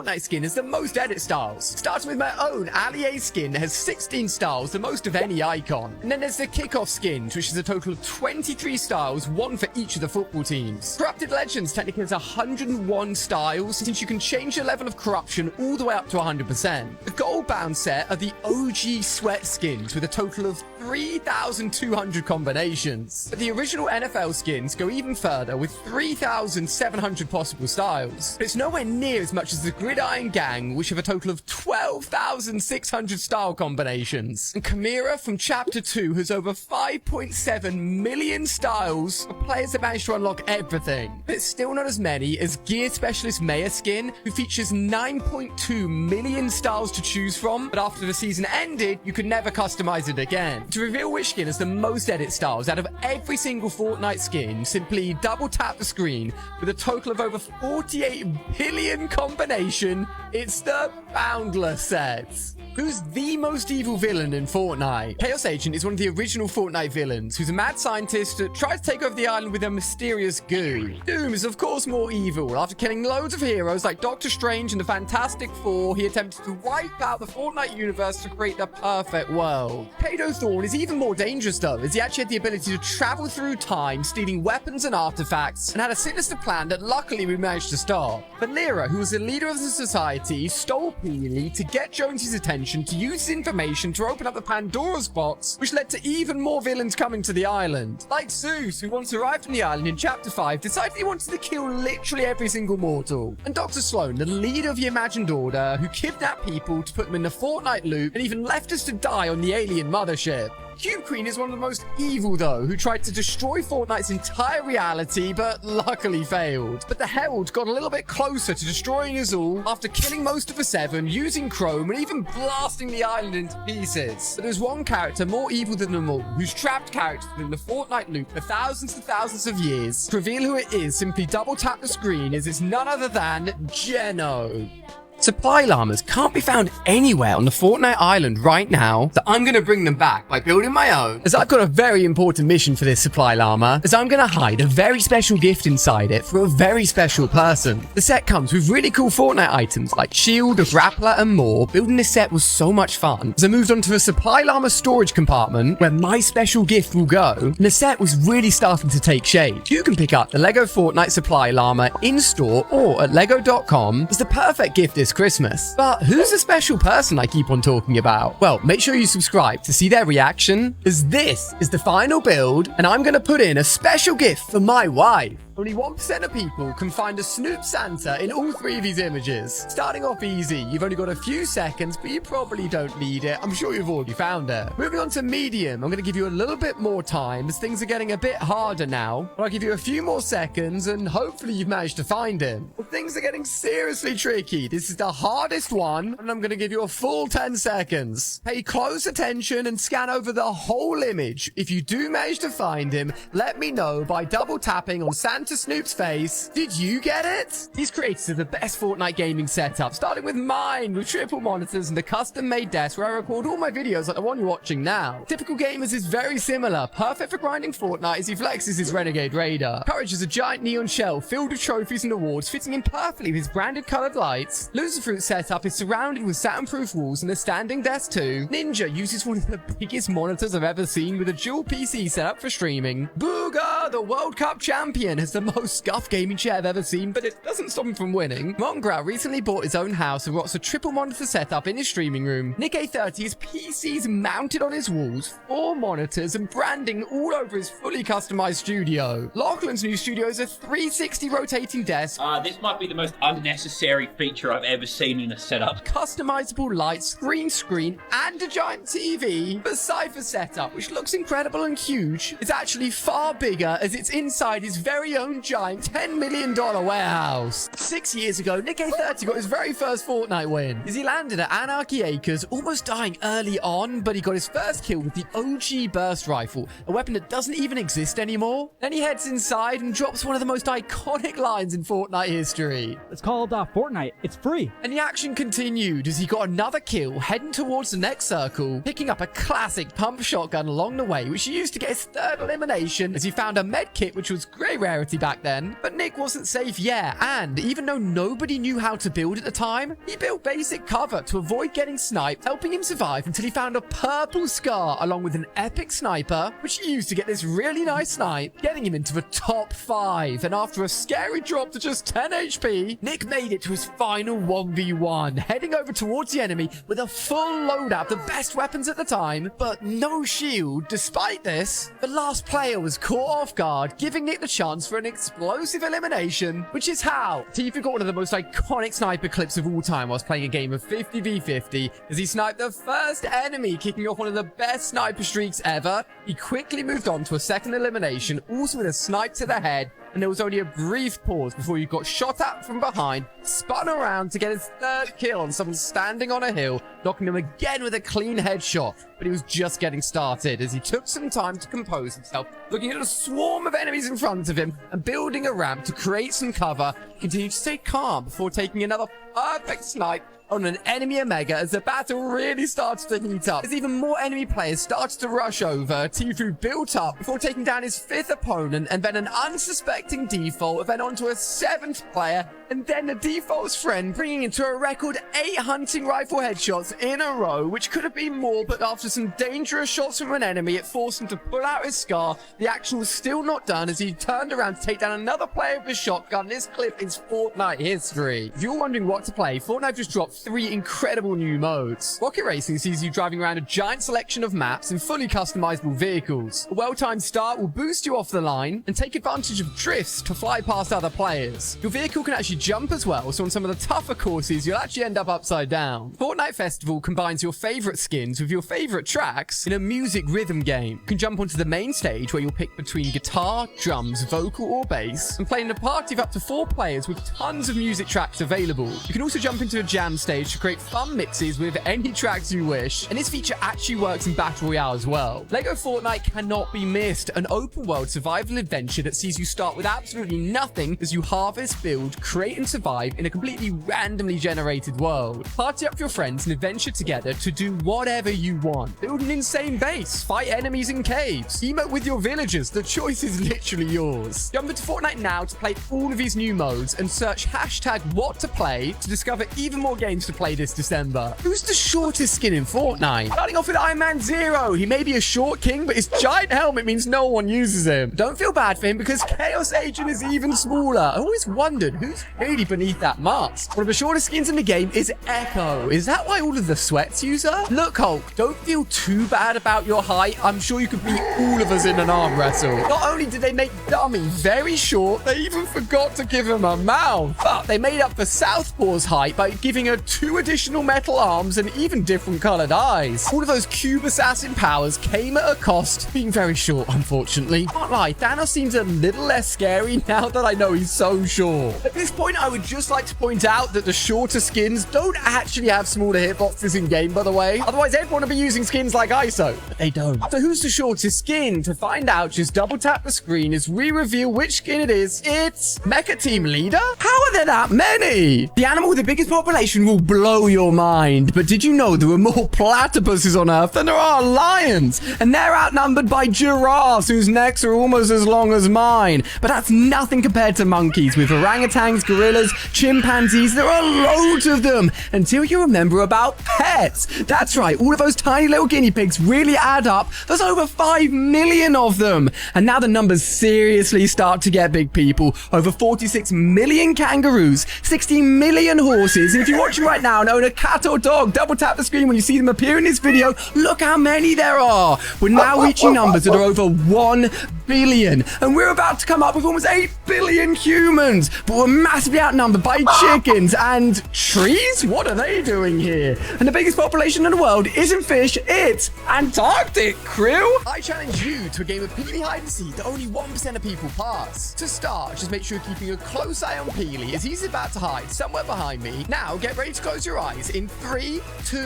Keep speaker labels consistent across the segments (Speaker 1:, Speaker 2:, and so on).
Speaker 1: Fortnite skin has the most edit styles. Starting with my own Allier skin that has 16 styles, the most of any icon. And then there's the Kickoff skins, which is a total of 23 styles, one for each of the football teams. Corrupted Legends technically has 101 styles, since you can change the level of corruption all the way up to 100%. The gold bound set are the OG sweat skins with a total of 3,200 combinations. But the original NFL skins go even further with 3,700 possible styles. But it's nowhere near as much as the Gridiron Gang, which have a total of 12,600 style combinations. And Chimera from Chapter 2 has over 5.7 million styles for players that manage to unlock everything. But it's still not as many as Gear Specialist Maya skin, who features 9.2 million styles to choose from, but after the season ended, you could never customize it again. To reveal which skin has the most edit styles out of every single Fortnite skin, simply double tap the screen. With a total of over 48 billion combination, it's the Boundless set. Who's the most evil villain in Fortnite? Chaos Agent is one of the original Fortnite villains, who's a mad scientist that tries to take over the island with a mysterious goo. Doom is of course more evil. After killing loads of heroes like Doctor Strange and the Fantastic Four, he attempted to wipe out the Fortnite universe to create the perfect world. Kato Thorn is even more dangerous though, as he actually had the ability to travel through time, stealing weapons and artifacts, and had a sinister plan that luckily we managed to stop. But Lyra, who was the leader of the society, stole Peely to get Jonesy's attention to use information to open up the Pandora's box, which led to even more villains coming to the island. Like Zeus, who once arrived on the island in Chapter 5, decided he wanted to kill literally every single mortal. And Dr. Sloan, the leader of the Imagined Order, who kidnapped people to put them in the Fortnite loop and even left us to die on the alien mothership. Cube Queen is one of the most evil though, who tried to destroy Fortnite's entire reality, but luckily failed. But the Herald got a little bit closer to destroying us all after killing most of the Seven, using Chrome, and even blasting the island into pieces. But there's one character more evil than them all, who's trapped characters in the Fortnite loop for thousands and thousands of years. To reveal who it is, simply double tap the screen, as it's none other than Geno. Supply llamas can't be found anywhere on the Fortnite island right now, so I'm going to bring them back by building my own, as I've got a very important mission for this supply llama, as I'm going to hide a very special gift inside it for a very special person. The set comes with really cool Fortnite items like shield, a grappler, and more. Building this set was so much fun, as I moved on to a supply llama storage compartment where my special gift will go, and the set was really starting to take shape. You can pick up the LEGO Fortnite supply llama in-store or at lego.com as the perfect gift this Christmas. But who's the special person I keep on talking about? Well, make sure you subscribe to see their reaction, as this is the final build, and I'm gonna put in a special gift for my wife. Only 1% of people can find a Snoop Santa in all three of these images. Starting off easy, you've only got a few seconds, but you probably don't need it. I'm sure you've already found it. Moving on to medium, I'm going to give you a little bit more time, as things are getting a bit harder now. But I'll give you a few more seconds, and hopefully you've managed to find him. Well, things are getting seriously tricky. This is the hardest one, and I'm going to give you a full 10 seconds. Pay close attention and scan over the whole image. If you do manage to find him, let me know by double tapping on Santa Snoop's face. Did you get it? These creators are the best Fortnite gaming setup, starting with mine with triple monitors and a custom-made desk where I record all my videos like the one you're watching now. Typical Gamers is very similar, perfect for grinding Fortnite as he flexes his Renegade Raider. Courage is a giant neon shell filled with trophies and awards, fitting in perfectly with his branded colored lights. Loser Fruit's setup is surrounded with soundproof walls and a standing desk too. Ninja uses one of the biggest monitors I've ever seen with a dual PC setup for streaming. Booga, the World Cup champion, has the most scuffed gaming chair I've ever seen, but it doesn't stop him from winning. Mongrel recently bought his own house and rocks a triple monitor setup in his streaming room. Nick A30 has PCs mounted on his walls, 4 monitors, and branding all over his fully customized studio. Lachlan's new studio is a 360 rotating desk.
Speaker 2: This might be the most unnecessary feature I've ever seen in a setup.
Speaker 1: Customizable lights, green screen, and a giant TV. But Cypher's setup, which looks incredible and huge, is actually far bigger, as it's inside his very own giant $10 million warehouse. 6 years ago, Nick A30 got his very first Fortnite win, as he landed at Anarchy Acres, almost dying early on, but he got his first kill with the OG burst rifle, a weapon that doesn't even exist anymore. Then he heads inside and drops one of the most iconic lines in Fortnite history.
Speaker 3: It's called Fortnite. It's free.
Speaker 1: And the action continued as he got another kill, heading towards the next circle, picking up a classic pump shotgun along the way, which he used to get his third elimination, as he found a med kit which was great rarity safety back then. But Nick wasn't safe yet, and even though nobody knew how to build at the time, he built basic cover to avoid getting sniped, helping him survive until he found a purple scar along with an epic sniper, which he used to get this really nice snipe, getting him into the top 5. And after a scary drop to just 10 HP, Nick made it to his final 1v1, heading over towards the enemy with a full loadout, the best weapons at the time, but no shield. Despite this, the last player was caught off guard, giving Nick the chance for an explosive elimination, which is how Tifu got one of the most iconic sniper clips of all time whilst playing a game of 50v50, as he sniped the first enemy, kicking off one of the best sniper streaks ever. He quickly moved on to a second elimination, also with a snipe to the head, and there was only a brief pause before he got shot at from behind, spun around to get his third kill on someone standing on a hill, knocking him again with a clean headshot. But he was just getting started as he took some time to compose himself, looking at a swarm of enemies in front of him and building a ramp to create some cover. He continued to stay calm before taking another perfect snipe on an enemy Omega as the battle really started to heat up. As even more enemy players started to rush over, Tifu built up before taking down his 5th opponent, and then an unsuspecting default, then onto a 7th player, and then the default's friend, bringing him to a record 8 hunting rifle headshots in a row, which could have been more, but after some dangerous shots from an enemy, it forced him to pull out his scar. The action was still not done as he turned around to take down another player with his shotgun. This clip is Fortnite history. If you're wondering what to play, Fortnite just dropped 3 incredible new modes. Rocket Racing sees you driving around a giant selection of maps and fully customizable vehicles. A well-timed start will boost you off the line and take advantage of drifts to fly past other players. Your vehicle can actually jump as well, so on some of the tougher courses, you'll actually end up upside down. Fortnite Festival combines your favorite skins with your favorite tracks in a music rhythm game. You can jump onto the main stage where you'll pick between guitar, drums, vocal, or bass, and play in a party of up to 4 players with tons of music tracks available. You can also jump into a jam stage to create fun mixes with any tracks you wish, and this feature actually works in Battle Royale as well. LEGO Fortnite cannot be missed, an open world survival adventure that sees you start with absolutely nothing as you harvest, build, create, and survive in a completely randomly generated world. Party up with your friends and adventure together to do whatever you want. Build an insane base, fight enemies in caves, emote with your villagers, the choice is literally yours. Jump into Fortnite now to play all of these new modes and search hashtag what to play to discover even more games to play this December. Who's the shortest skin in Fortnite? Starting off with Iron Man Zero. He may be a short king, but his giant helmet means no one uses him. Don't feel bad for him because Chaos Agent is even smaller. I always wondered who's really beneath that mask. One of the shortest skins in the game is Echo. Is that why all of the sweats use her? Look, Hulk, don't feel too bad about your height. I'm sure you could beat all of us in an arm wrestle. Not only did they make Dummy very short, they even forgot to give him a mouth. But they made up for Southpaw's height by giving her 2 additional metal arms and even different colored eyes. All of those cube assassin powers came at a cost, being very short, unfortunately. Can't lie, Thanos seems a little less scary now that I know he's so short. At this point, I would just like to point out that the shorter skins don't actually have smaller hitboxes in game, by the way. Otherwise, everyone would be using skins like ISO, but they don't. So who's the shortest skin? To find out, just double tap the screen as we reveal which skin it is. It's Mecha Team Leader? How are there that many? The animal with the biggest population will blow your mind, but did you know there are more platypuses on Earth than there are lions? And they're outnumbered by giraffes, whose necks are almost as long as mine. But that's nothing compared to monkeys, with orangutans, gorillas, chimpanzees. There are loads of them, until you remember about pets. That's right, all of those tiny little guinea pigs really add up. There's over 5 million of them. And now the numbers seriously start to get big, people. Over 46 million kangaroos, 60 million horses, and if you're watching right now and own a cat or dog, double tap the screen when you see them appear in this video. Look how many there are. We're now reaching numbers that are over 1 billion, and we're about to come up with almost 8 billion humans, but we're massively outnumbered by chickens and trees. What are they doing here? And the biggest population in the world isn't fish, it's Antarctic, crew. I challenge you to a game of Peely hide and seek that only 1% of people pass. To start, just make sure you're keeping a close eye on Peely as he's about to hide somewhere behind me. Now get ready to close your eyes in 3, 2,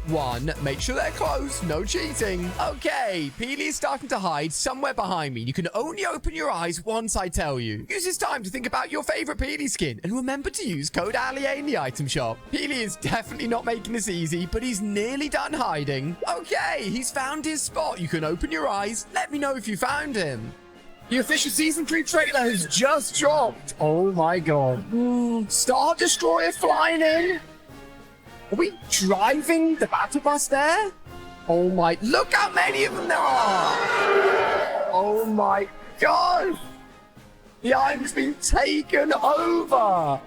Speaker 1: 1. Make sure they're closed, no cheating. Okay, Peely is starting to hide somewhere behind me. You can only open your eyes once I tell you. Use this time to think about your favorite Peely skin, and remember to use code ALIA in the item shop. Peely is definitely not making this easy, but he's nearly done hiding. Okay, he's found his spot. You can open your eyes. Let me know if you found him. The official Season 3 trailer has just dropped. Oh my god. Star Destroyer flying in. Are we driving the battle bus there? Oh my, look how many of them there are. Oh my god. The island's been taken over.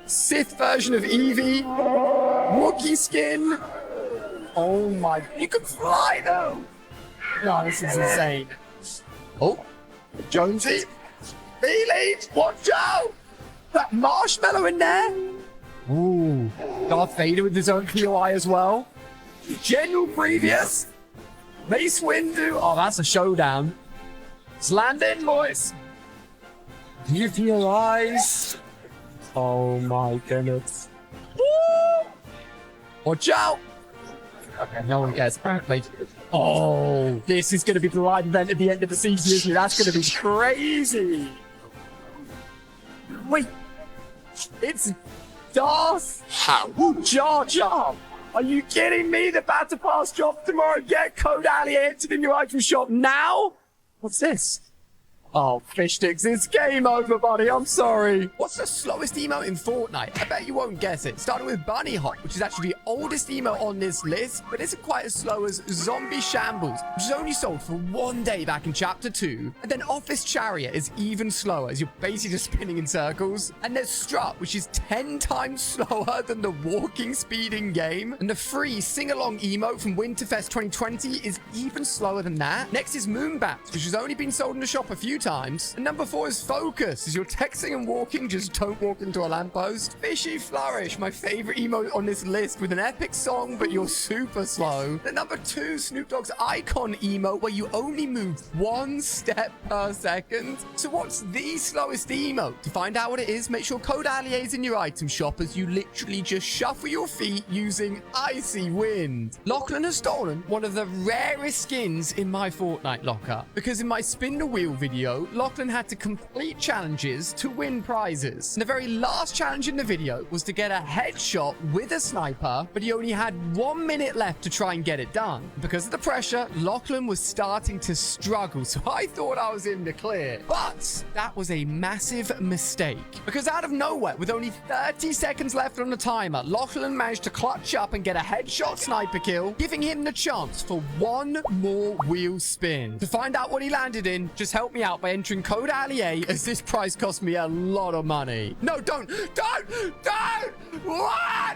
Speaker 1: Sith version of Eevee. Wookiee skin. Oh my, you can fly though. No, this is insane. Oh. Jonesy, Mealy, watch out! That marshmallow in there? Ooh, Darth Vader with his own POI as well. General Previous, Mace Windu. Oh, that's a showdown. Let's land in, boys. Use your eyes. Oh my goodness. Woo! Watch out! Okay, no one cares, apparently. Oh, this is going to be the live event at the end of the season, isn't it? That's going to be crazy. Wait, it's Darth Jar Jar. Are you kidding me? The Battle Pass drops tomorrow. Get code Ali entered in your item shop now. What's this? Oh, fish sticks, it's game over, buddy. I'm sorry. What's the slowest emote in Fortnite? I bet you won't guess it. Starting with Bunny Hop, which is actually the oldest emote on this list, but isn't quite as slow as Zombie Shambles, which is only sold for 1 day back in Chapter 2. And then Office Chariot is even slower, as you're basically just spinning in circles. And there's Strut, which is 10 times slower than the walking speed in game. And the free sing-along emote from Winterfest 2020 is even slower than that. Next is Moonbats, which has only been sold in the shop a few times. And number 4 is Focus. As you're texting and walking, just don't walk into a lamppost. Fishy Flourish, my favorite emote on this list, with an epic song, but you're super slow. And number 2, Snoop Dogg's Icon emote, where you only move 1 step per second. So what's the slowest emote? To find out what it is, make sure code Ali is in your item shop, as you literally just shuffle your feet using Icy Wind. Lachlan has stolen one of the rarest skins in my Fortnite locker, because in my spin the wheel video, Lachlan had to complete challenges to win prizes. And the very last challenge in the video was to get a headshot with a sniper, but he only had 1 minute left to try and get it done. Because of the pressure, Lachlan was starting to struggle, so I thought I was in the clear. But that was a massive mistake, because out of nowhere, with only 30 seconds left on the timer, Lachlan managed to clutch up and get a headshot sniper kill, giving him the chance for 1 more wheel spin. To find out what he landed in, just help me out by entering code AliA, as this prize cost me a lot of money. No, don't! What?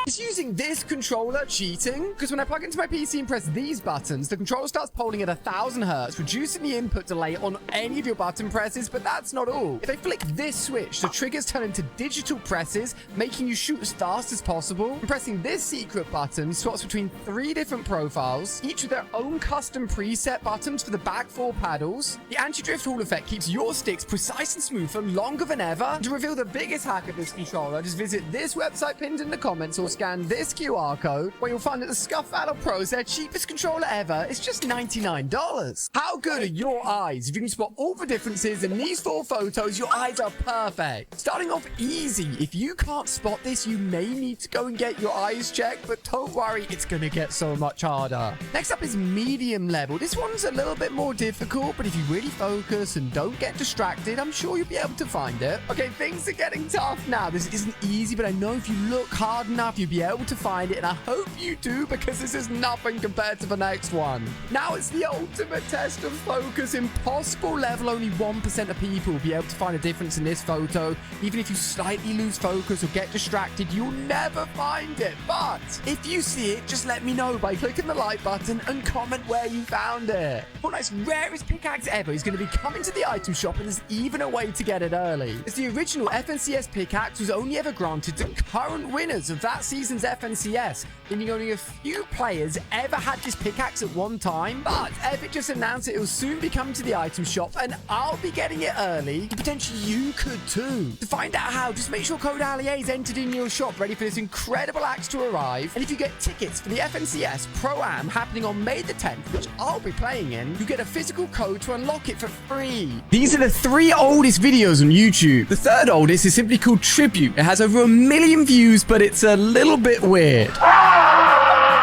Speaker 1: Is using this controller cheating? Because when I plug into my PC and press these buttons, the controller starts polling at 1000 Hz, reducing the input delay on any of your button presses, but that's not all. If I flick this switch, the triggers turn into digital presses, making you shoot as fast as possible. And pressing this secret button swaps between 3 different profiles, each with their own custom preset buttons for the back 4 paddles. The anti-drift Hall effect keeps your sticks precise and smooth for longer than ever. And to reveal the biggest hack of this controller, just visit this website pinned in the comments or scan this QR code, where you'll find that the Scuff Battle Pro is their cheapest controller ever. It's just $99. How good are your eyes? If you can spot all the differences in these 4 photos, your eyes are perfect. Starting off easy. If you can't spot this, you may need to go and get your eyes checked, but don't worry, it's gonna get so much harder. Next up is medium level. This one's a little bit more difficult, but if you really focus and don't get distracted, I'm sure you'll be able to find it. Okay, things are getting tough now. This isn't easy, but I know if you look hard enough, you'll be able to find it, and I hope you do, because this is nothing compared to the next one. Now it's the ultimate test of focus. Impossible level. Only 1% of people will be able to find a difference in this photo. Even if you slightly lose focus or get distracted, you'll never find it. But if you see it, just let me know by clicking the like button and comment where you found it. Fortnite's rarest pickaxe ever is going to be coming to the item shop, and there's even a way to get it early. As the original FNCS pickaxe was only ever granted to current winners of that season's FNCS, meaning only a few players ever had this pickaxe at one time. But Epic just announced that it will soon be coming to the item shop, and I'll be getting it early. Potentially you could too. To find out how, just make sure code AliA is entered in your shop, ready for this incredible axe to arrive. And if you get tickets for the FNCS Pro-Am happening on May the 10th, which I'll be playing in, you get a physical code to unlock it for free. These are the 3 oldest videos on YouTube. The 3rd oldest is simply called Tribute. It has over 1 million views, but it's a little bit weird.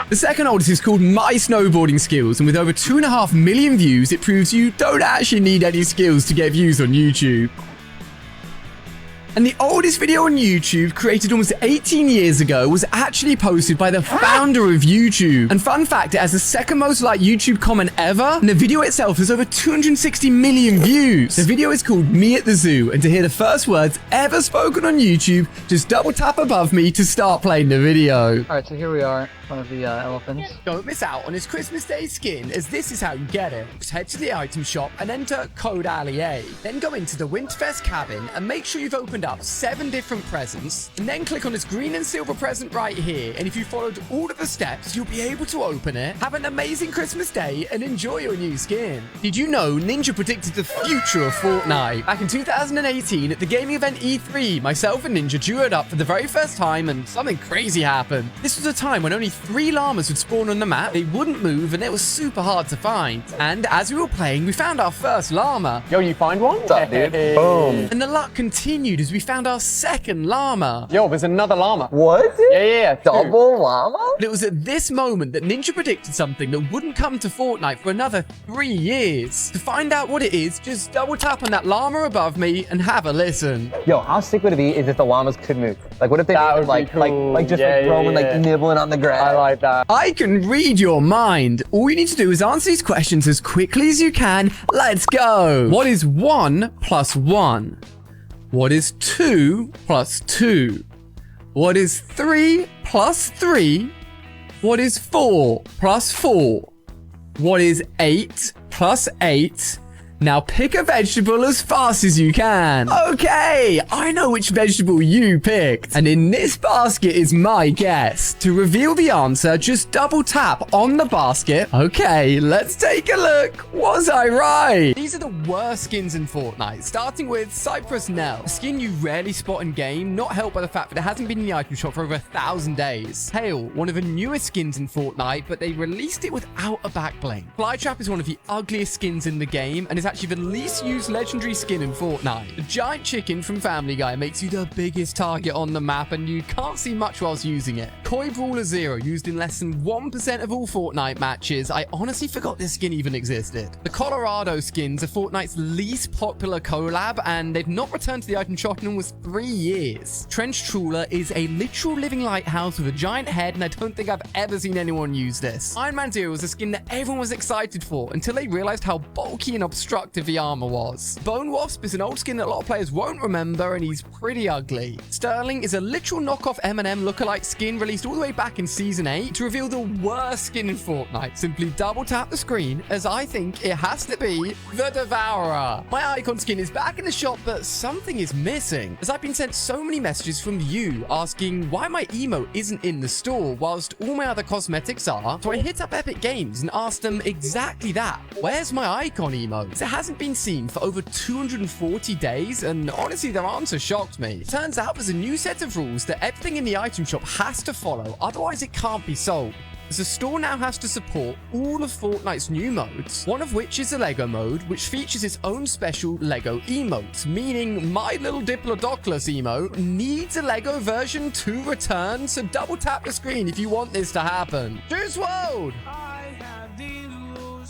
Speaker 1: The second oldest is called My Snowboarding Skills, and with over 2.5 million views, it proves you don't actually need any skills to get views on YouTube. And the oldest video on YouTube, created almost 18 years ago, was actually posted by the founder of YouTube. And fun fact, it has the second most liked YouTube comment ever, and the video itself has over 260 million views. The video is called Me at the Zoo, and to hear the first words ever spoken on YouTube, just double tap above me to start playing the video.
Speaker 4: Alright, so here we are in front of the elephants.
Speaker 1: Don't miss out on his Christmas Day skin, as this is how you get it. Just head to the item shop and enter code ALIA. Then go into the Winterfest cabin and make sure you've opened up 7 different presents, and then click on this green and silver present right here, and if you followed all of the steps, you'll be able to open it. Have an amazing Christmas Day and enjoy your new skin. Did you know Ninja predicted the future of Fortnite? Back in 2018 at the gaming event E3, myself and Ninja duoed up for the very first time, and something crazy happened. This was a time when only 3 llamas would spawn on the map, they wouldn't move, and it was super hard to find. And as we were playing, we found our first llama.
Speaker 5: Yo, you find one?
Speaker 4: What's up, dude?
Speaker 5: Boom.
Speaker 1: And the luck continued as we found our second llama.
Speaker 5: Yo, there's another llama.
Speaker 4: What?
Speaker 5: Yeah.
Speaker 4: Double llama?
Speaker 1: But it was at this moment that Ninja predicted something that wouldn't come to Fortnite for another 3 years. To find out what it is, just double tap on that llama above me and have a listen.
Speaker 4: Yo, how sick would it be if the llamas could move? Like, what if they
Speaker 5: That
Speaker 4: made
Speaker 5: would
Speaker 4: like,
Speaker 5: be cool.
Speaker 4: like just
Speaker 5: Yeah,
Speaker 4: like
Speaker 5: yeah,
Speaker 4: roaming,
Speaker 5: yeah.
Speaker 4: like nibbling on the grass?
Speaker 5: I like that.
Speaker 1: I can read your mind. All you need to do is answer these questions as quickly as you can. Let's go. What is 1 plus 1? What is 2 plus 2? What is 3 plus 3? What is 4 plus 4? What is 8 plus 8? Now pick a vegetable as fast as you can. Okay, I know which vegetable you picked. And in this basket is my guess. To reveal the answer, just double tap on the basket. Okay, let's take a look. Was I right? These are the worst skins in Fortnite, starting with Cypress Nell, a skin you rarely spot in game, not helped by the fact that it hasn't been in the item shop for over 1,000 days. Hail, one of the newest skins in Fortnite, but they released it without a back bling. Flytrap is one of the ugliest skins in the game, and is actually the least used legendary skin in Fortnite. The giant chicken from Family Guy makes you the biggest target on the map, and you can't see much whilst using it. Koi Brawler Zero, used in less than 1% of all Fortnite matches. I honestly forgot this skin even existed. The Colorado skins are Fortnite's least popular collab, and they've not returned to the item shop in almost 3 years. Trench Trawler is a literal living lighthouse with a giant head, and I don't think I've ever seen anyone use this. Iron Man Zero was a skin that everyone was excited for until they realized how bulky and obstructive the armor was. Bone Wasp is an old skin that a lot of players won't remember, and he's pretty ugly. Sterling is a literal knockoff Eminem lookalike skin released all the way back in Season 8. To reveal the worst skin in Fortnite, simply double tap the screen, as I think it has to be the Devourer. My icon skin is back in the shop, but something is missing, as I've been sent so many messages from you asking why my emote isn't in the store whilst all my other cosmetics are. So I hit up Epic Games and asked them exactly that. Where's my icon emote? It hasn't been seen for over 240 days, and honestly their answer shocked me. Turns out there's a new set of rules that everything in the item shop has to follow, otherwise it can't be sold. The store now has to support all of Fortnite's new modes, one of which is the Lego mode, which features its own special Lego emote, meaning my little Diplodocus emote needs a Lego version to return, so double tap the screen if you want this to happen. Juice WRLD!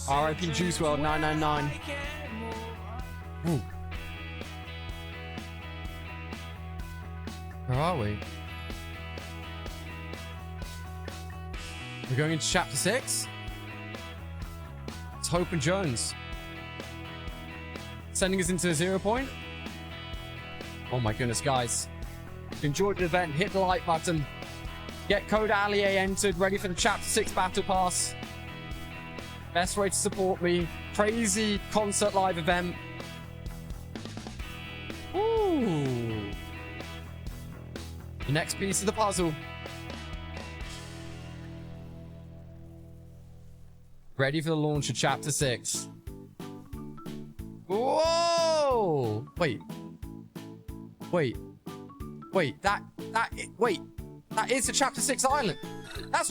Speaker 1: RIP Juice WRLD 999. Ooh. Where are we? We're going into chapter 6. It's Hope and Jones. Sending us into the 0 point. Oh my goodness, guys. If you enjoyed the event, hit the like button. Get code ALIA entered, ready for the chapter 6 battle pass. Best way to support me. Crazy concert live event. Ooh. The next piece of the puzzle. Ready for the launch of chapter 6. Whoa! Wait. Wait. Wait, wait. That is the Chapter 6 island. That's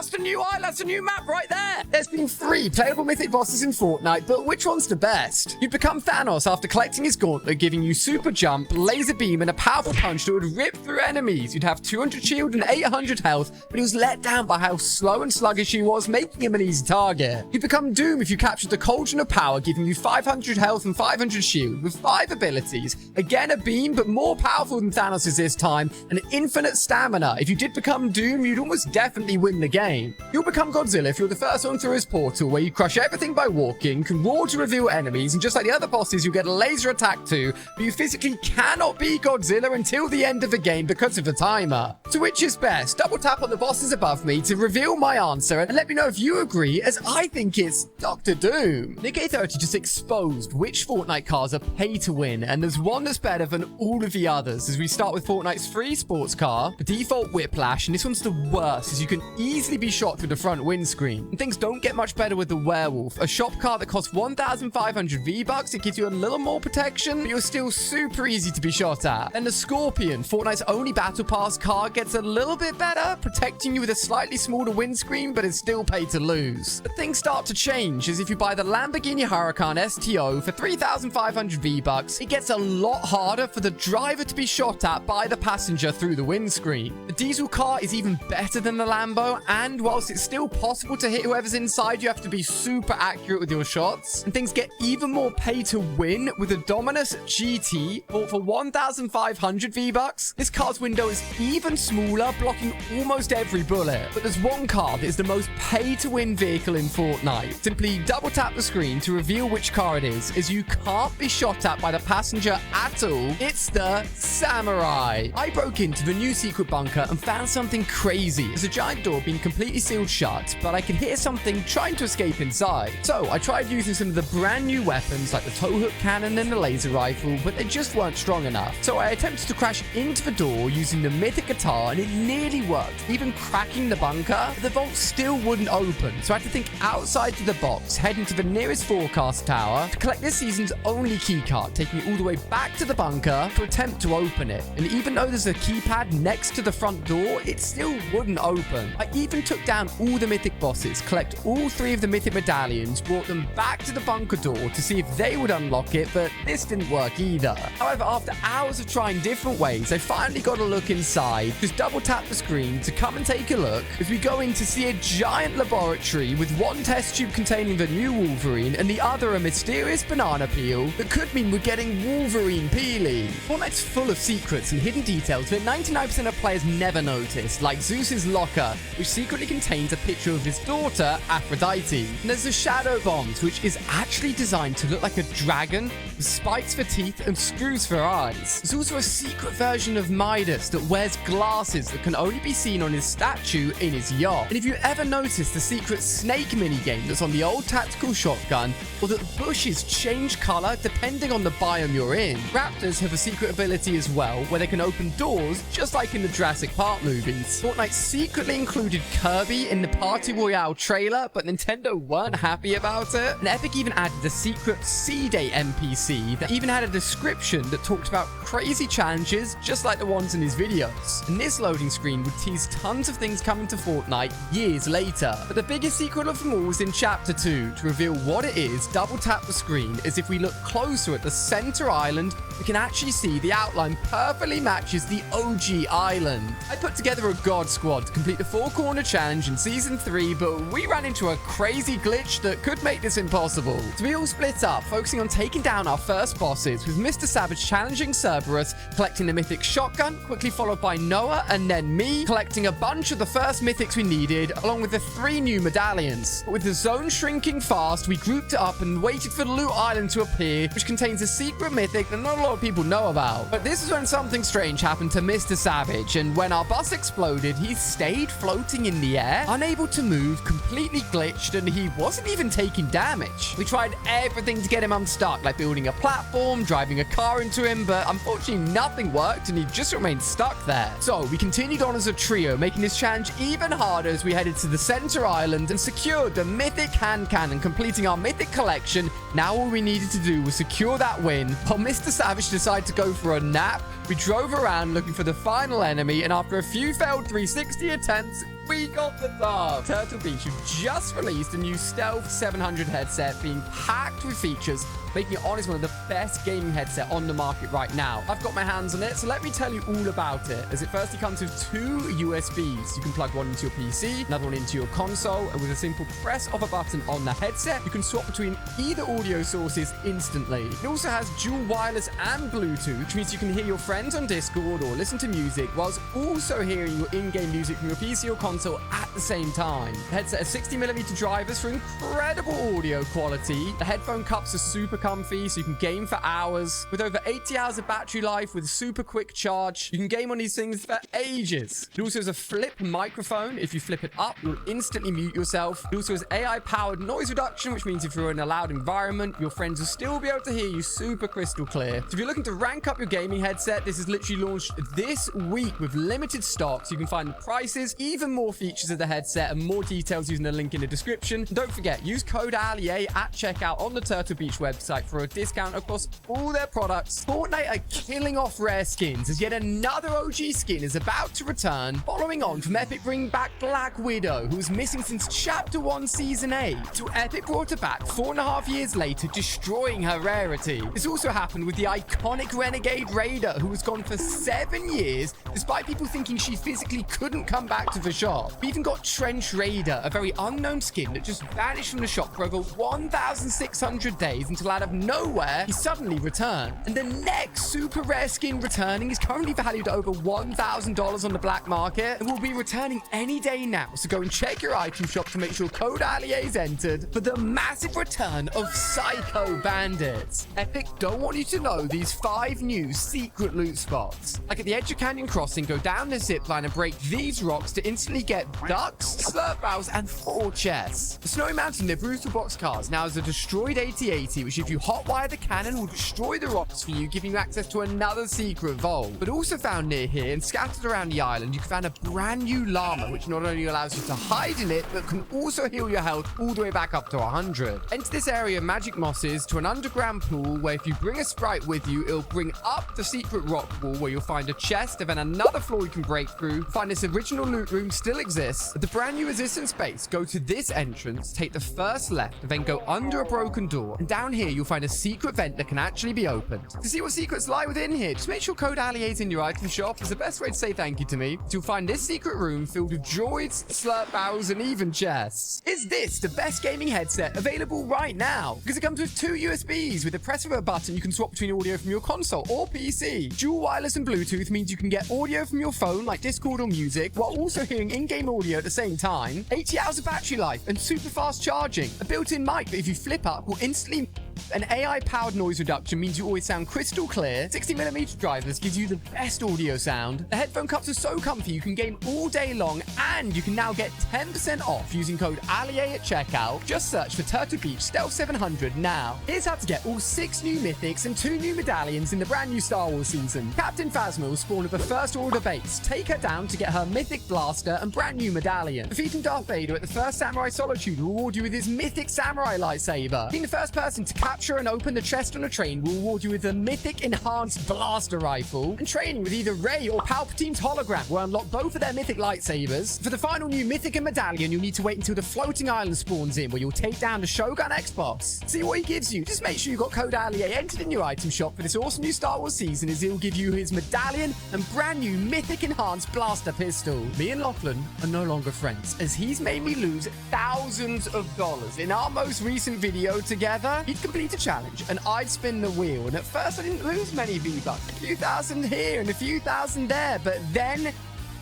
Speaker 1: the new island. That's the new map right there. There's been 3 playable mythic bosses in Fortnite, but which one's the best? You'd become Thanos after collecting his gauntlet, giving you super jump, laser beam, and a powerful punch that would rip through enemies. You'd have 200 shield and 800 health, but he was let down by how slow and sluggish he was, making him an easy target. You'd become Doom if you captured the Cauldron of Power, giving you 500 health and 500 shield, with 5 abilities. Again, a beam, but more powerful than Thanos' this time, and infinite stamina. If you did become Doom, you'd almost definitely win the game. You'll become Godzilla if you're the first one through his portal, where you crush everything by walking, can roar to reveal enemies, and just like the other bosses, you get a laser attack too, but you physically cannot be Godzilla until the end of the game because of the timer. So which is best? Double tap on the bosses above me to reveal my answer, and let me know if you agree, as I think it's Dr. Doom. Nick A30 just exposed which Fortnite cars are pay to win, and there's one that's better than all of the others, as we start with Fortnite's free sports car, the default Whiplash, and this one's the worst, as you can easily be shot through the front windscreen. And things don't get much better with the Werewolf, a shop car that costs 1,500 V-Bucks. It gives you a little more protection, but you're still super easy to be shot at. And the Scorpion, Fortnite's only battle pass car, gets a little bit better, protecting you with a slightly smaller windscreen, but it's still pay to lose. But things start to change, as if you buy the Lamborghini Huracan STO for 3,500 V-Bucks, it gets a lot harder for the driver to be shot at by the passenger through the windscreen. The diesel car is even better than the Lambo, and whilst it's still possible to hit whoever's inside, you have to be super accurate with your shots. And things get even more pay to win with the Dominus GT, bought for 1,500 V-Bucks. This car's window is even smaller, blocking almost every bullet. But there's one car that is the most pay to win vehicle in Fortnite. Simply double tap the screen to reveal which car it is, as you can't be shot at by the passenger at all. It's the Samurai. I broke into the new secret bunker and found something crazy. There's a giant door being completely sealed shut, but I could hear something trying to escape inside. So I tried using some of the brand new weapons like the tow hook cannon and the laser rifle, but they just weren't strong enough. So I attempted to crash into the door using the mythic guitar, and it nearly worked, even cracking the bunker, but the vault still wouldn't open. So I had to think outside to the box, head into the nearest forecast tower to collect this season's only keycard, taking it all the way back to the bunker to attempt to open it. And even though there's a keypad next to the front door, it still wouldn't open. I even took down all the mythic bosses, collect all 3 of the mythic medallions, brought them back to the bunker door to see if they would unlock it, but this didn't work either. However, after hours of trying different ways, I finally got a look inside. Just double tap the screen to come and take a look, as we go in to see a giant laboratory with one test tube containing the new Wolverine and the other a mysterious banana peel that could mean we're getting Wolverine Peely. Fortnite's full of secrets and hidden details that 99% of players never noticed, like Zeus's locker, which secretly contains a picture of his daughter, Aphrodite. And there's the Shadow Bombs, which is actually designed to look like a dragon with spikes for teeth and screws for eyes. There's also a secret version of Midas that wears glasses that can only be seen on his statue in his yacht. And if you ever noticed the secret snake minigame that's on the old tactical shotgun, or that bushes change color depending on the biome you're in, Raptors have a secret ability as well, where they can open doors just like in the Jurassic Park movies. Fortnite secretly included Kirby in the Party Royale trailer, but Nintendo weren't happy about it. And Epic even added the secret C-Day NPC that even had a description that talked about crazy challenges just like the ones in his videos. And this loading screen would tease tons of things coming to Fortnite years later. But the biggest secret of them all is in Chapter 2. To reveal what it is, double tap the screen, as if we look closer at the center island, we can actually see the outline perfectly matches the OG island. I put together a god squad to complete the 4-corner challenge in Season 3, but we ran into a crazy glitch that could make this impossible. So we all split up, focusing on taking down our first bosses, with Mr. Savage challenging Cerberus, collecting the mythic shotgun, quickly followed by Noah, and then me, collecting a bunch of the first mythics we needed, along with the 3 new medallions. But with the zone shrinking fast, we grouped it up and waited for the loot island to appear, which contains a secret mythic that not a lot of people know about. But this is when something strange happened to Mr. Savage, and when our bus exploded, he stayed floating in the air, unable to move, completely glitched, and he wasn't even taking damage. We tried everything to get him unstuck, like building a platform, driving a car into him, but unfortunately nothing worked, and he just remained stuck there. So we continued on as a trio, making this challenge even harder as we headed to the center island and secured the mythic hand cannon, completing our mythic collection. Now all we needed to do was secure that win, while Mr. Savage Savage decided to go for a nap. We drove around looking for the final enemy, and after a few failed 360 attempts, we got the dub. Turtle Beach have just released a new Stealth 700 headset being packed with features, making it honestly one of the best gaming headset on the market right now. I've got my hands on it, so let me tell you all about it. As it firstly comes with 2 USBs. You can plug one into your PC, another one into your console, and with a simple press of a button on the headset, you can swap between either audio sources instantly. It also has dual wireless and Bluetooth, which means you can hear your friends on Discord or listen to music whilst also hearing your in-game music from your PC or console at the same time. The headset has 60mm drivers for incredible audio quality. The headphone cups are super comfy, so you can game for hours. With over 80 hours of battery life with super quick charge, you can game on these things for ages. It also has a flip microphone. If you flip it up, you'll instantly mute yourself. It also has AI-powered noise reduction, which means if you're in a loud environment, your friends will still be able to hear you super crystal clear. So if you're looking to rank up your gaming headset, this is literally launched this week with limited stock, so you can find the prices, even more features of the headset, and more details using the link in the description. And don't forget, use code ALIA at checkout on the Turtle Beach website for a discount across all their products. Fortnite are killing off rare skins, as yet another OG skin is about to return, following on from Epic bringing back Black Widow, who was missing since Chapter 1 Season 8, so Epic brought her back 4.5 years later, destroying her rarity. This also happened with the iconic Renegade Raider, who was gone for 7 years, despite people thinking she physically couldn't come back to the shop. We even got Trench Raider, a very unknown skin that just vanished from the shop for over 1,600 days until out of nowhere, he suddenly returned. And the next super rare skin returning is currently valued at over $1,000 on the black market and will be returning any day now. So go and check your item shop to make sure code ALIA is entered for the massive return of Psycho Bandits. Epic don't want you to know these 5 new secret loot spots. Like at the edge of Canyon Crossing, go down the zip line and break these rocks to instantly get ducks, slurp owls, and 4 chests. The Snowy Mountain near Brutal Box Cars now has a destroyed AT-80, which if you hotwire the cannon will destroy the rocks for you, giving you access to another secret vault. But also found near here and scattered around the island, you can find a brand new llama, which not only allows you to hide in it, but can also heal your health all the way back up to 100. Enter this area of magic mosses to an underground pool where if you bring a sprite with you, it'll bring up the secret rock wall where you'll find a chest and then another floor you can break through. Find this original loot room still exists. At the brand new resistance base, go to this entrance, take the first left, and then go under a broken door. And down here, you'll find a secret vent that can actually be opened. To see what secrets lie within here, just make sure code ALIA is in your item shop. It's the best way to say thank you to me. So you'll find this secret room filled with droids, slurp owls, and even chests. Is this the best gaming headset available right now? Because it comes with 2 USBs. With the press of a button, you can swap between audio from your console or PC. Dual wireless and Bluetooth means you can get audio from your phone like Discord or music while also hearing in-game audio at the same time. 80 hours of battery life and super fast charging. A built-in mic that if you flip up will instantly... An AI-powered noise reduction means you always sound crystal clear. 60mm drivers gives you the best audio sound. The headphone cups are so comfy you can game all day long, and you can now get 10% off using code ALIA at checkout. Just search for Turtle Beach Stealth 700 now. Here's how to get all 6 new mythics and 2 new medallions in the brand new Star Wars season. Captain Phasma will spawn at the First Order base. Take her down to get her mythic blaster and brand new medallion. Defeating Darth Vader at the First Samurai Solitude will reward you with his mythic samurai lightsaber. Being the first person to capture and open the chest on a train will reward you with a mythic enhanced blaster rifle. And training with either Rey or Palpatine's hologram will unlock both of their mythic lightsabers. For the final new mythic and medallion, you'll need to wait until the floating island spawns in, where you'll take down the Shogun Xbox. See what he gives you. Just make sure you got code ALIA entered in your item shop for this awesome new Star Wars season, as he'll give you his medallion and brand new mythic enhanced blaster pistol. Me and Lachlan are no longer friends, as he's made me lose thousands of dollars. In our most recent video together, he'd complete a challenge and I'd spin the wheel, and at first I didn't lose many V-Bucks, a few thousand here and a few thousand there, but then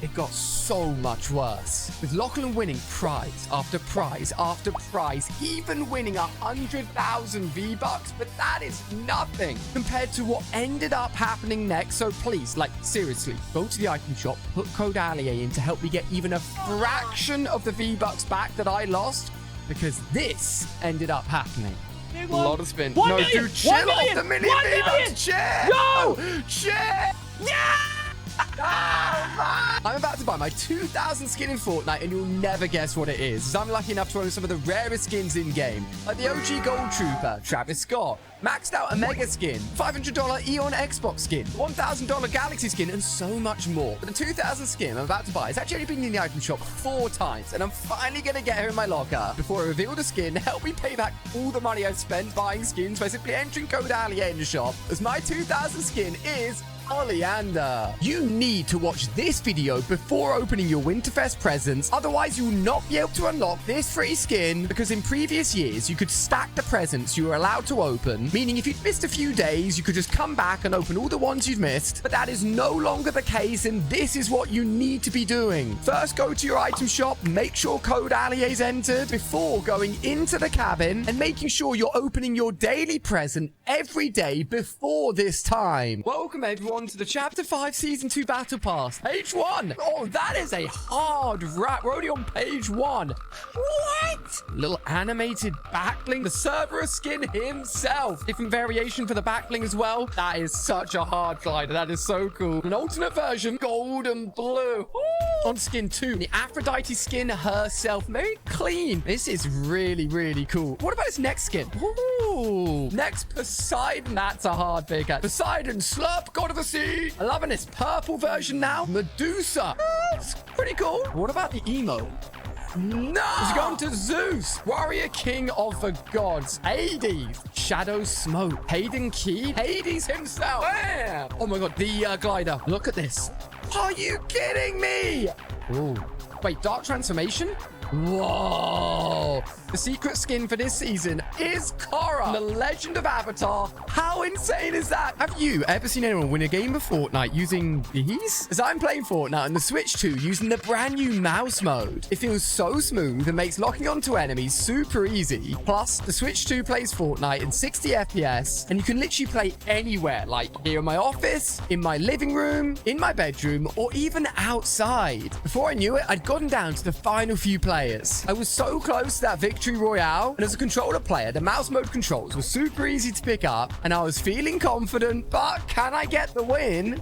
Speaker 1: it got so much worse, with Lachlan winning prize after prize after prize, even winning 100,000 V-Bucks, but that is nothing compared to what ended up happening next. So please, like, seriously, go to the item shop, put code ALIA in to help me get even a fraction of the V-Bucks back that I lost, because this ended up happening. A lot of spin.
Speaker 3: 1
Speaker 1: no,
Speaker 3: million!
Speaker 1: dude, chill
Speaker 3: 1
Speaker 1: off
Speaker 3: million!
Speaker 1: the million
Speaker 3: 1 million!
Speaker 1: V-Bucks. Chill!
Speaker 3: Go!
Speaker 1: Chill! Yeah! Oh, man! I'm about to buy my 2000 skin in Fortnite, and you'll never guess what it is, as I'm lucky enough to own some of the rarest skins in-game, like the OG Gold Trooper, Travis Scott, maxed out Omega skin, $500 Eon Xbox skin, $1,000 Galaxy skin, and so much more. But the 2000 skin I'm about to buy has actually only been in the item shop 4 times, and I'm finally going to get her in my locker before I reveal the skin, help me pay back all the money I've spent buying skins by simply entering code ALIA in the shop, as my 2000 skin is Oleander. You need to watch this video before opening your Winterfest presents, otherwise you will not be able to unlock this free skin, because in previous years you could stack the presents you were allowed to open, meaning if you'd missed a few days you could just come back and open all the ones you've missed, but that is no longer the case, and this is what you need to be doing. First, go to your item shop, make sure code ALIA is entered before going into the cabin, and making sure you're opening your daily present every day before this time. Welcome everyone to the Chapter 5 Season 2 Battle Pass. Page 1. Oh, that is a hard rap. We're only on page 1. What? Little animated backbling. The Cerberus skin himself. Different variation for the backbling as well. That is such a hard glider. That is so cool. An alternate version, gold and blue. Ooh. On skin 2, the Aphrodite skin herself. Very clean. This is really, really cool. What about his next skin? Ooh. Next, Poseidon. That's a hard pick. Poseidon, slurp, god of the sea. I'm loving this purple version now. Medusa. That's pretty cool. What about the emo? No! It's going to Zeus, warrior king of the gods. Hades, Shadow Smoke, Hayden Key, Hades himself. Bam! Oh my god, the glider. Look at this. Are you kidding me? Ooh. Wait, Dark Transformation? Whoa! The secret skin for this season is Korra, the Legend of Avatar. How insane is that? Have you ever seen anyone win a game of Fortnite using these? As I'm playing Fortnite on the Switch 2 using the brand new mouse mode. It feels so smooth and makes locking onto enemies super easy. Plus, the Switch 2 plays Fortnite in 60 FPS, and you can literally play anywhere, like here in my office, in my living room, in my bedroom, or even outside. Before I knew it, I'd gotten down to the final few players. I was so close to that victory royale, and as a controller player, the mouse mode controls were super easy to pick up, and I was feeling confident, but can I get the win?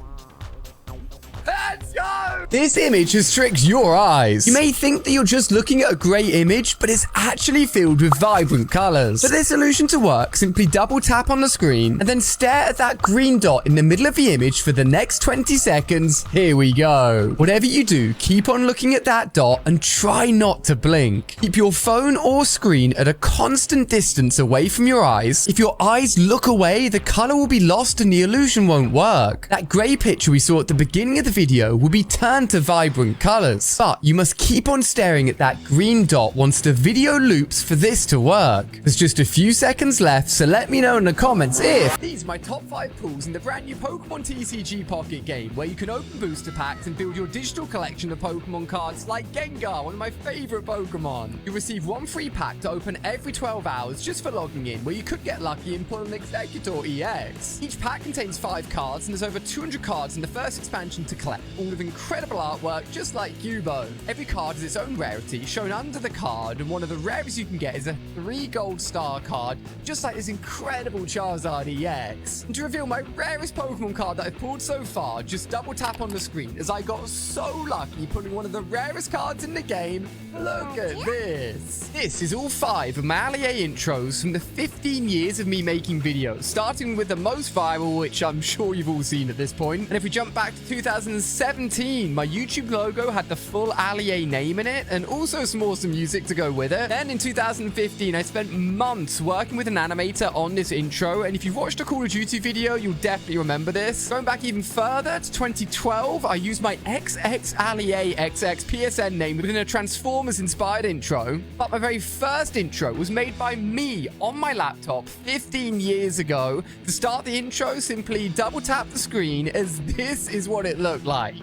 Speaker 1: Let's go! This image has tricked your eyes. You may think that you're just looking at a grey image, but it's actually filled with vibrant colours. For this illusion to work, simply double tap on the screen and then stare at that green dot in the middle of the image for the next 20 seconds. Here we go. Whatever you do, keep on looking at that dot and try not to blink. Keep your phone or screen at a constant distance away from your eyes. If your eyes look away, the colour will be lost and the illusion won't work. That grey picture we saw at the beginning of the video will be turned to vibrant colors, but you must keep on staring at that green dot once the video loops for this to work. There's just a few seconds left, so let me know in the comments if these are my top 5 pulls in the brand new Pokemon TCG Pocket game, where you can open booster packs and build your digital collection of Pokemon cards like Gengar, one of my favorite Pokemon. You receive 1 free pack to open every 12 hours just for logging in, where you could get lucky and pull an Executor EX. Each pack contains 5 cards, and there's over 200 cards in the first expansion to collect, all with incredible artwork just like Cubo. Every card has its own rarity shown under the card, and one of the rarest you can get is a 3 gold star card, just like this incredible Charizard EX. And to reveal my rarest Pokemon card that I've pulled so far, just double tap on the screen, as I got so lucky pulling one of the rarest cards in the game. Look at this. This is all 5 of my ALIA intros from the 15 years of me making videos, starting with the most viral, which I'm sure you've all seen at this point. And if we jump back to 2017, my YouTube logo had the full ALIA name in it, and also some awesome music to go with it. Then in 2015, I spent months working with an animator on this intro, and if you've watched a Call of Duty video, you'll definitely remember this. Going back even further to 2012, I used my XX ALIA XX PSN name within a Transformers-inspired intro, but my very first intro was made by me on my laptop 15 years ago. To start the intro, simply double tap the screen, as this is what it looked like.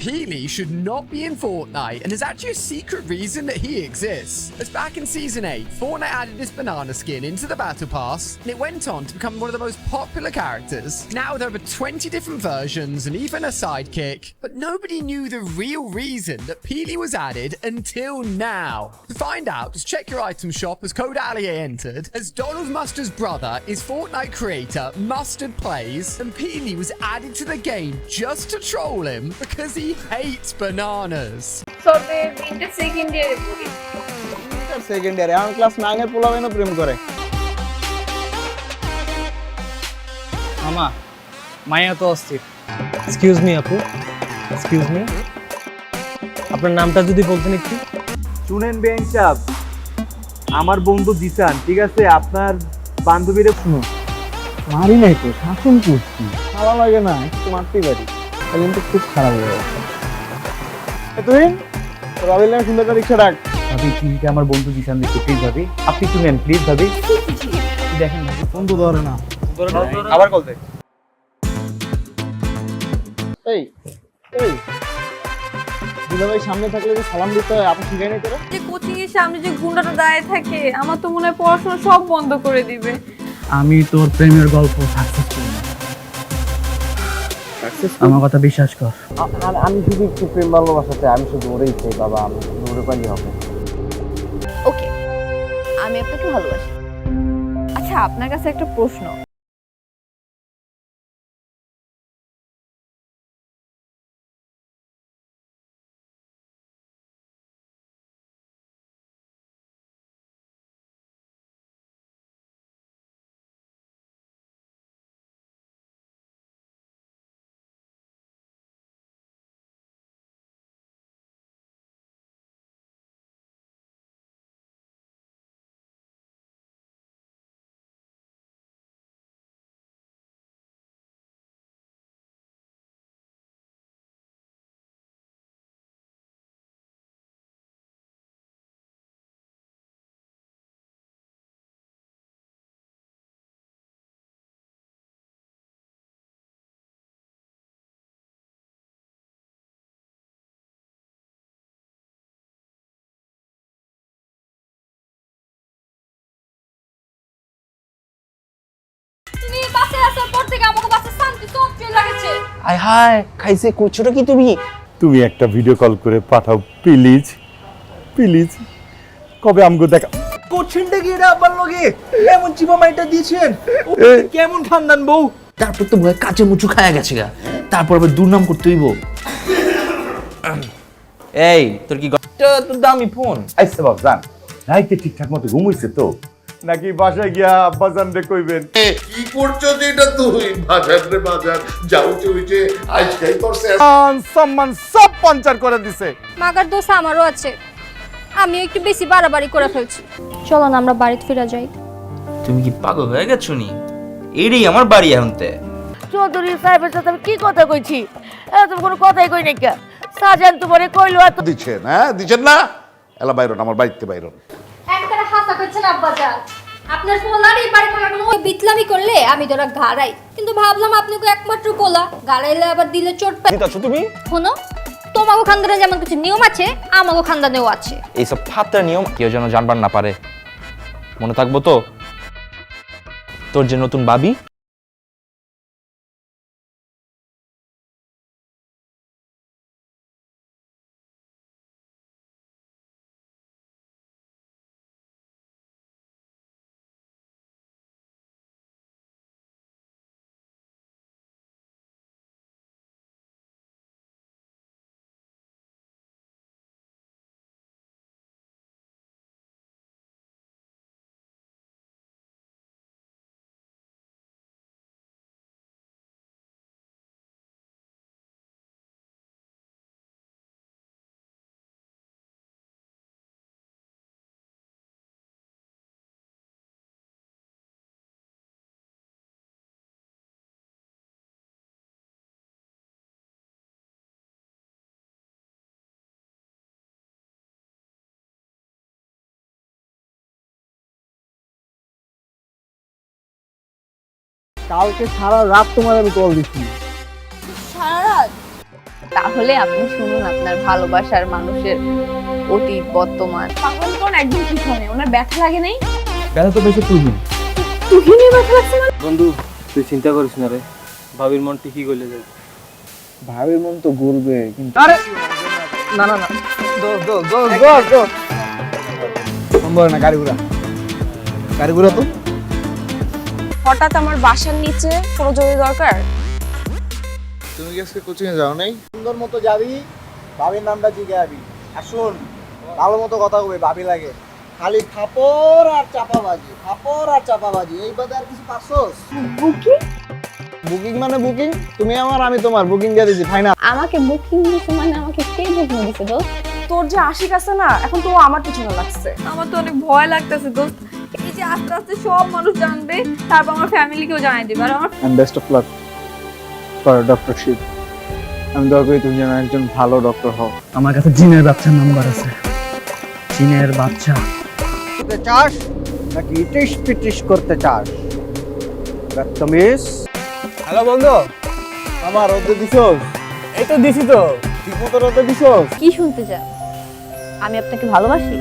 Speaker 1: Peely should not be in Fortnite, and there's actually a secret reason that he exists. As back in Season 8, Fortnite added this banana skin into the Battle Pass, and it went on to become one of the most popular characters. Now there are over 20 different versions and even a sidekick, but nobody knew the real reason that Peely was added until now. To find out, just check your item shop as code Allier entered, as Donald Mustard's brother is Fortnite creator Mustard Plays, and Peely was added to the game just to troll him because he hates bananas.
Speaker 5: সবে inter second ইয়ারে পড়ি
Speaker 6: second ইয়ারে এখন class 9 এর পোলাবেনও প্রেম করে
Speaker 3: মামা মায়া তো অস্থির। এক্সকিউজ মি আপু, এক্সকিউজ মি, আপনার নামটা যদি বলতেন একটু।
Speaker 6: শুনেন বেঞ্চ সাহেব, আমার বন্ধু জিসান, ঠিক আছে? আপনার বান্ধবীরে শুনুন। মারি নাই তো, শাসন করছি। ভালো লাগে না, একটু মারতেই পারি। কিন্তু খুব খারাপ হয়ে গেছে। তুই রবিলের সুন্দর রিক্সা ডাক। ভাবি ঠিক আমার বন্ধু জিসান দিচ্ছে, প্লিজ ভাবি আপনি একটু নেন, প্লিজ ভাবি। দেখেন ভাবি ফোন তো ধরে না, আবার কল দে। এই এই দুলাভাই সামনে থাকলে যে সালাম দিতে হয়, আপনি শিখাই নাই তোরা?
Speaker 5: যে কোচিং এর সামনে যে গুন্ডাটা দাঁড়িয়ে থাকে, আমার তো মনে হয় পড়াশোনা সব বন্ধ করে দিবে।
Speaker 3: আমি তোর প্রেমের গল্প সাকসেসফুল না, আমার কথা বিশ্বাস কর।
Speaker 6: আমি শুধু একটু প্রেম ভালোবাসাতে, আমি শুধু ওরেই চাই বাবা, আমি শুধু ওরে পাইলে হবে।
Speaker 5: ওকে, আমি আপনাকে ভালোবাসি। আচ্ছা, আপনার কাছে একটা প্রশ্ন। তুমি বাসে আসার পর থেকে আমাকে বাসে শান্তি সব ফিল লাগছে।
Speaker 6: আয় হায়, খাইছে কুচোটা কি তুমি?
Speaker 7: তুমি একটা ভিডিও কল করে পাঠাও প্লিজ, প্লিজ। কবে আমগো দেখা
Speaker 6: কোচিনটা কি এটা আবার লগে এমন চিপা মাইটা দিয়েছেন? কেমন ঠান্ডান বউ?
Speaker 8: তারপর তো ভয় কাঁচে মুচু খায়া গেছে গা, তারপর আবার দুর্নাম করতে হইব। এই তোর কি তোর দামি ফোন?
Speaker 7: আইসে বাবজান, রাইতে ঠিকঠাক মতো ঘুমাইছে তো নাকি বাসায় গিয়া আব্বাজান রে কইবেন?
Speaker 9: কি করছো যেটা তুই বাজার রে বাজার যাও চুইছে আজকাই করছে
Speaker 7: সম্মান সব পাঞ্চার করে দিছে।
Speaker 10: মাগার দোষ আমারও আছে, আমি একটু বেশি বাড়াবাড়ি করে ফেলছি। চলো না আমরা বাড়িতে ফিরে যাই।
Speaker 8: তুমি কি পাগল হয়ে গেছো নি? এটাই আমার বাড়ি এখনতে।
Speaker 11: চৌধুরী সাহেবের সাথে আমি কি কথা কইছি? তুমি কোনো কথাই কই নাই কে? সাজান তোমারে কইলো এত
Speaker 9: দিচ্ছেন, হ্যাঁ দিচ্ছেন না? এলা বাইরন, আমার বাড়িতে বাইরন।
Speaker 10: একবারে হাসা করছেন আব্বাজান। আপনার পোলার এই বাড়ি পোলাটা ওই বিতলামি করলে আমি তোরা ঘাড়াই, কিন্তু ভাবলাম আপনাকে একমাত্র পোলা ঘাড়াইলে আবার দিলে চোট পাই।
Speaker 6: দিতাছো তুমি?
Speaker 10: শোনো, তোমাগো খানদানে যেমন কিছু নিয়ম আছে, আমাগো খানদানেও আছে।
Speaker 8: এইসব ফাত্তার নিয়ম কেউ যেন জানবার না পারে, মনে থাকবো তো? তোর যে নতুন বাবি,
Speaker 6: কালকে সারা রাত তোমার আমি কল দিচ্ছি।
Speaker 10: সারা রাত?
Speaker 5: তাহলে আপনি শুনুন আপনার ভালোবাসার মানুষের অতীত বর্তমান। পাগল কোন একদম ঠিক হয় না, ওনার ব্যথা লাগে নাই।
Speaker 6: ব্যথা তো বেশি তুহিন।
Speaker 5: তুহিনের ব্যথা লাগছে মানে?
Speaker 6: বন্ধু তুই চিন্তা করিস না রে, ভাবির মন ঠিকই গলে যাবে। ভাবির মন তো গলবে কিন্তু আরে না না না দোস সম্ভব না। গাড়ি ঘুরা তো।
Speaker 5: হঠাৎ আমার বাসার নিচে কোনো জরুরি দরকার?
Speaker 6: তুমি কি আজকে কোচিং এ যাও নাই? সুন্দর মতো যাবি, ভাবির নামটা জিজ্ঞাসি। আর শোন, ভালো মতো কথা কবে, ভাবি লাগে। খালি থাপড় আর চাপাবাজি, এই বাদে আর কিছু পাচ্ছস? বুকিং মানে বুকিং? তুমি আমার, আমি তোমার, বুকিং দিয়ে দিছি ফাইনাল।
Speaker 5: আমাকে বুকিং দিছে মানে আমাকে কে বুকিং দিছে দোস্ত?
Speaker 11: তোর যে আশিক আছে না, এখন তো আমার পিছনে লাগছে।
Speaker 5: আমার তো অনেক ভয় লাগতেছে দোস্ত। এই যে আস্তে আস্তে সব মানুষ জানবে, তারপর আমার ফ্যামিলিকেও জানাই দিবে। আর আমার
Speaker 6: and best of luck for doctorship. আমি দোয়া করি তুমি যেন একজন ভালো ডক্টর হও।
Speaker 3: আমার কাছে জিনের বাচ্চার নাম্বার আছে। জিনের বাচ্চা।
Speaker 6: করতে চাস নাকি ইটিস পিটিস করতে চাস? হ্যালো বন্ধু, আমার রোদে দিছস? এই তো দিছি তো, ঠিক মতো রোদে দিছস?
Speaker 5: কি শুনতে চান? আমি আপনাকে ভালোবাসি?